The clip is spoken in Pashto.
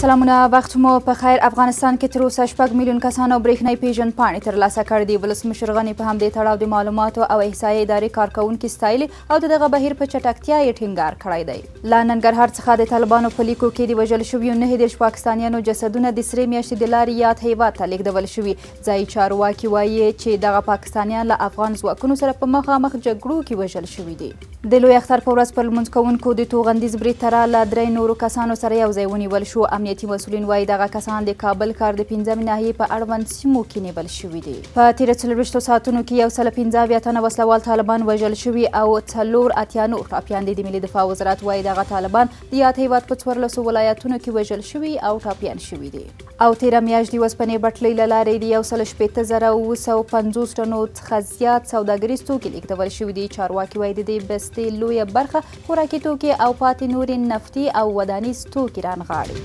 سلامونه، وخت مو په خیر. افغانستان کې تر اوسه 6 میلیون کسانو برېښنايي پیژندپاڼې ترلاسه کړې دي. ولسمشر غني په همدې تړاو د معلوماتو او احصایې ادارې کارکوونکي ستایلي او د دغه بهیر په چټکتیا یې ټینګار کړی دی. له ننګرهار څخه د طالبانو په لیکو کې د وژل شویو 29 پاکستانیانو جسدونه د سرې میاشتې د لارې یاد هیواد ته لیږدول شوي. ځایي چارواکي وایي چې دغه پاکستانیان له افغان ځواکونو سره په مخامخ جګړو کې وژل شوي دي. د لوی اختر په ورځ پر لمونځ کوونکو د توغندیز برید تړه له 3 نورو کسانو سره یو ځای ونیول شو. امنیتي مسؤلین وایي دغه کسان د کابل ښار د 5مې ناحیې په اړوند سیمو کې نیول شوي دي. په تېره 24 ساعتونو کې 115 تنه وسلوال طالبان وژل شوي او 4 نور ټاپیان دي. د ملي دفاع وزارت وایي دغه طالبان د یاد هیواد په 14 ولایتونو کې وژل شوي او ټاپیان شوي دي. او تېره میاشت د اوسپنې بټلۍ له لارې د 1,18,950 ټنو څخه زیات سوداګریز توکي لیږدول شوي دي. چارواکي وایي د دې بستې لویه برخه خوراکي توکي او پاتې نورې نفتي او ودانیز توکي رانغاړي.